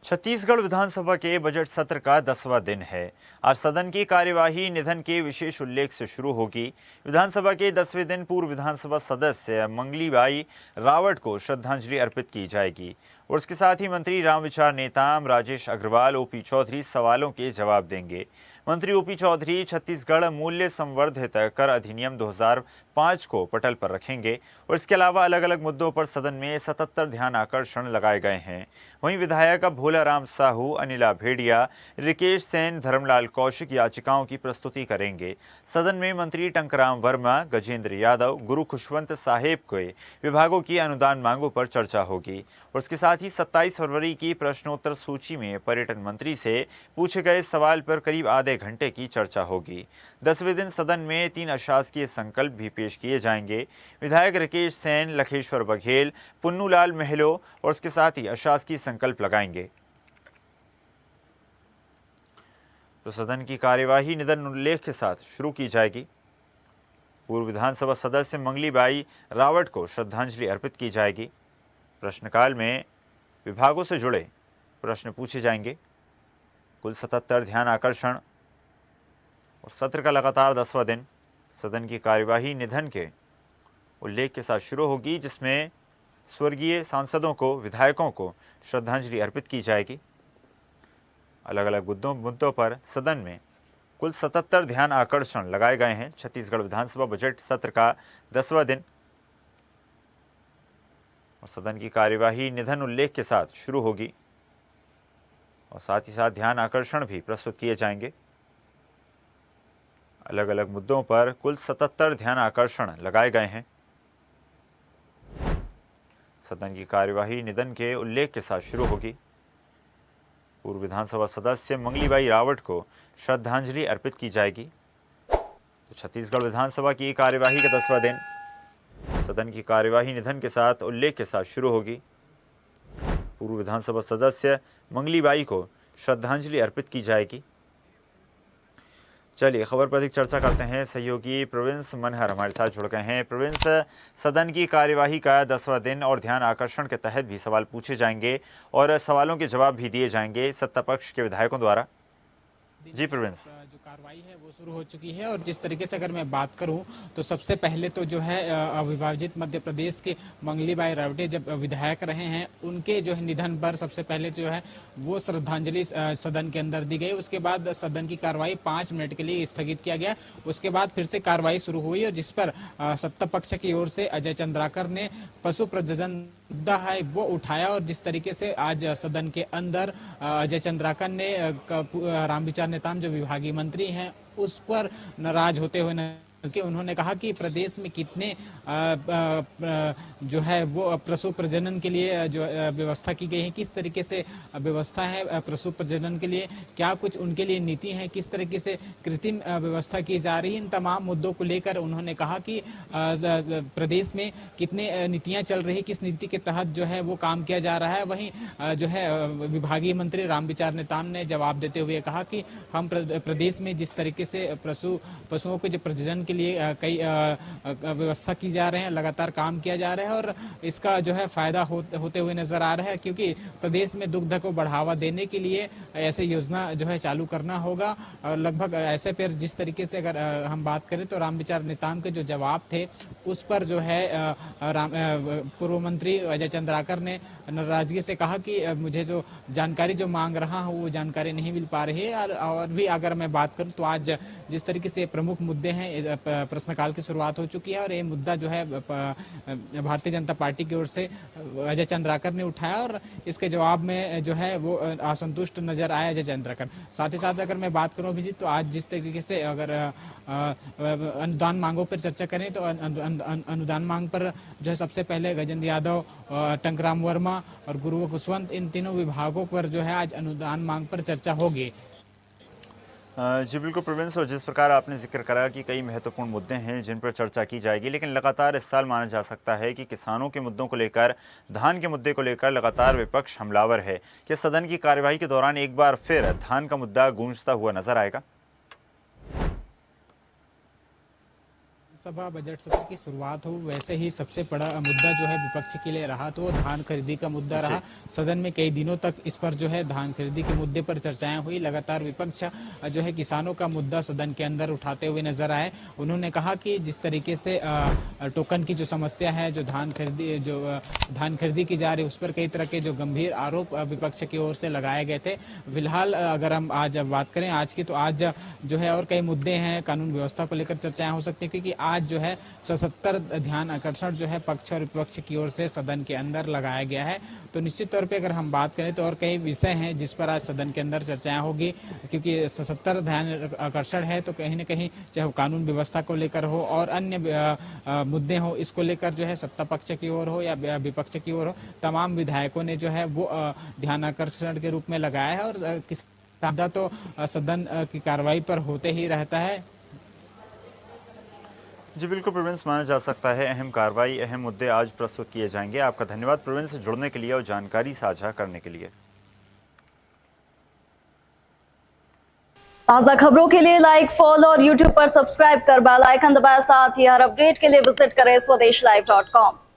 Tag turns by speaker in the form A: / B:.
A: छत्तीसगढ़ विधानसभा के बजट सत्र का 10वां दिन है। आज सदन की कार्यवाही निधन के विशेष उल्लेख से शुरू होगी। विधानसभा के 10वें दिन पूर्व विधानसभा सदस्य मंगलीबाई रावट को श्रद्धांजलि अर्पित की जाएगी और इसके साथ ही मंत्री रामविचार नेताम, राजेश अग्रवाल, ओपी चौधरी सवालों के जवाब देंगे। मंत्री ओपी चौधरी छत्तीसगढ़ मूल्य संवर्धित कर अधिनियम 2005 को पटल पर रखेंगे और इसके अलावा अलग अलग मुद्दों पर सदन में 77 ध्यान आकर्षण लगाए गए हैं। वहीं विधायक भोलाराम साहू, अनिला भेड़िया, रिकेश सेन, धर्मलाल कौशिक याचिकाओं की प्रस्तुति करेंगे। सदन में मंत्री टंकराम वर्मा, गजेंद्र यादव, गुरु खुशवंत साहेब के विभागों की अनुदान मांगों पर चर्चा होगी और इसके साथ ही 27 फरवरी की प्रश्नोत्तर सूची में पर्यटन मंत्री से पूछे गए सवाल पर करीब आधे घंटे की चर्चा होगी। 10वें दिन सदन में 3 अशासकीय संकल्प भी पेश किए जाएंगे। विधायक रिकेश सेन, लखेश्वर बघेल, पुन्नूलाल महलो और इसके साथ ही अशासकीय संकल्प लगाएंगे। तो सदन की कार्यवाही निधन उल्लेख के साथ शुरू की जाएगी। पूर्व विधानसभा सदस्य मंगलीबाई रावट को श्रद्धांजलि अर्पित की जाएगी। प्रश्नकाल में विभागों से जुड़े प्रश्न पूछे जाएंगे। कुल 77 ध्यान आकर्षण और सत्र का लगातार 10वां दिन सदन की कार्यवाही निधन के उल्लेख के साथ शुरू होगी, जिसमें स्वर्गीय सांसदों को, विधायकों को श्रद्धांजलि अर्पित की जाएगी। अलग अलग मुद्दों पर सदन में कुल 77 ध्यान आकर्षण लगाए गए हैं। छत्तीसगढ़ विधानसभा बजट सत्र का 10वां दिन और सदन की कार्यवाही निधन उल्लेख के साथ शुरू होगी और साथ ही साथ ध्यान आकर्षण भी प्रस्तुत किए जाएंगे। अलग अलग मुद्दों पर कुल 77 ध्यान आकर्षण लगाए गए हैं। सदन की कार्यवाही निधन के उल्लेख के साथ शुरू होगी। पूर्व विधानसभा सदस्य मंगलीबाई रावट को श्रद्धांजलि अर्पित की जाएगी। तो छत्तीसगढ़ विधानसभा की कार्यवाही का 10वां दिन सदन की कार्यवाही निधन के साथ उल्लेख के साथ शुरू होगी। पूर्व विधानसभा सदस्य मंगलीबाई को श्रद्धांजलि अर्पित की जाएगी। चलिए खबर पर अधिक चर्चा करते हैं। सहयोगी प्रोविंस मनहर हमारे साथ जुड़ गए हैं। प्रोविंस, सदन की कार्यवाही का 10वां दिन और ध्यान आकर्षण के तहत भी सवाल पूछे जाएंगे और सवालों के जवाब भी दिए जाएंगे सत्ता पक्ष के विधायकों द्वारा। जी प्रोविंस,
B: जो कार्रवाई है वो शुरू हो चुकी है और जिस तरीके से अगर मैं बात करूं तो सबसे पहले तो जो है अविभाजित मध्य प्रदेश के मंगलीबाई रावटे जब विधायक रहे हैं, उनके जो है निधन पर सबसे पहले जो है वो श्रद्धांजलि सदन के अंदर दी गई। उसके बाद सदन की कार्रवाई 5 मिनट के लिए स्थगित किया गया। उसके बाद फिर से कार्रवाई शुरू हुई और जिस पर सत्ता पक्ष की ओर से अजय चंद्राकर ने पशु प्रजनन मुद्दा है वो उठाया और जिस तरीके से आज सदन के अंदर अजय चंद्राकर ने रामविचार नेताम जो विभागीय मंत्री हैं उस पर नाराज होते हुए कि उन्होंने कहा कि प्रदेश में कितने जो है वो पशु प्रजनन के लिए जो व्यवस्था की गई है, किस तरीके से व्यवस्था है पशु प्रजनन के लिए, क्या कुछ उनके लिए नीति है, किस तरीके से कृत्रिम व्यवस्था की जा रही है। इन तमाम मुद्दों को लेकर उन्होंने कहा कि प्रदेश में कितने नीतियां चल रही, किस नीति के तहत जो है वो काम किया जा रहा है। वहीं जो है विभागीय मंत्री रामविचार नेताम ने जवाब देते हुए कहा कि हम प्रदेश में जिस तरीके से पशुओं के जो प्रजनन के लिए कई व्यवस्था की जा रहे हैं, लगातार काम किया जा रहा है और इसका जो है फायदा होते हुए नजर आ रहा है, क्योंकि प्रदेश में दुग्ध को बढ़ावा देने के लिए ऐसे योजना जो है चालू करना होगा। और लगभग ऐसे पर जिस तरीके से अगर हम बात करें तो रामविचार नेताम के जो जवाब थे उस पर जो है पूर्व मंत्री अजय चंद्राकर ने नाराजगी से कहा कि मुझे जो जानकारी जो मांग रहा हूँ वो जानकारी नहीं मिल पा रही है। और भी अगर मैं बात करूँ तो आज जिस तरीके से प्रमुख मुद्दे हैं, प्रश्नकाल की शुरुआत हो चुकी है और ये मुद्दा जो है भारतीय जनता पार्टी की ओर से अजय चंद्राकर ने उठाया और इसके जवाब में जो है वो असंतुष्ट नजर आया अजय चंद्राकर। साथ ही साथ अगर मैं बात करूं अभिजीत तो आज जिस तरीके से अगर अनुदान मांगों पर चर्चा करें तो अनुदान मांग पर जो है सबसे पहले गजेंद्र यादव, टंकराम वर्मा और गुरु खुशवंत, इन तीनों विभागों पर जो है आज अनुदान मांग पर चर्चा होगी।
A: जी बिल्कुल प्रोविंस, और जिस प्रकार आपने जिक्र करा कि कई महत्वपूर्ण मुद्दे हैं जिन पर चर्चा की जाएगी, लेकिन लगातार इस साल माना जा सकता है कि किसानों के मुद्दों को लेकर, धान के मुद्दे को लेकर लगातार विपक्ष हमलावर है। क्या सदन की कार्यवाही के दौरान एक बार फिर धान का मुद्दा गूंजता हुआ नजर आएगा?
B: विधानसभा बजट सत्र की शुरुआत हो, वैसे ही सबसे बड़ा मुद्दा जो है विपक्ष के लिए रहा तो वो धान खरीदी का मुद्दा रहा। सदन में कई दिनों तक इस पर जो है धान खरीदी के मुद्दे पर चर्चाएं हुई। लगातार विपक्ष जो है किसानों का मुद्दा सदन के अंदर उठाते हुए नजर आए। उन्होंने कहा कि जिस तरीके से टोकन की जो समस्या है, जो धान खरीदी की जा रही है, उस पर कई तरह के जो गंभीर आरोप विपक्ष की ओर से लगाए गए थे। फिलहाल अगर हम आज बात करें आज की, तो आज जो है और कई मुद्दे हैं, कानून व्यवस्था को लेकर चर्चाएं हो सकती है, क्योंकि आज जो है 77 ध्यान आकर्षण जो है पक्ष और विपक्ष की ओर से सदन के अंदर लगाया गया है। तो निश्चित तौर पे अगर हम बात करें तो और कई विषय हैं जिस पर आज सदन के अंदर चर्चाएं होगी, क्योंकि 77 ध्यान आकर्षण है तो कहीं न कहीं चाहे कानून व्यवस्था को लेकर हो और अन्य मुद्दे हो, इसको लेकर जो है सत्ता पक्ष की ओर हो या विपक्ष की ओर हो, तमाम विधायकों ने जो है वो ध्यान आकर्षण के रूप में लगाया है। और किस मुद्दा तो सदन की कार्रवाई पर होते ही रहता है।
A: जी बिल्कुल प्रोविंस, माना जा सकता है अहम कार्रवाई, अहम मुद्दे आज प्रस्तुत किए जाएंगे। आपका धन्यवाद प्रोविंस से जुड़ने के लिए और जानकारी साझा करने के लिए।
C: ताज़ा खबरों के लिए लाइक, फॉलो और यूट्यूब पर सब्सक्राइब कर बेल आइकन दबाएं। साथ ही हर अपडेट के लिए विजिट करें स्वदेशलाइव.com।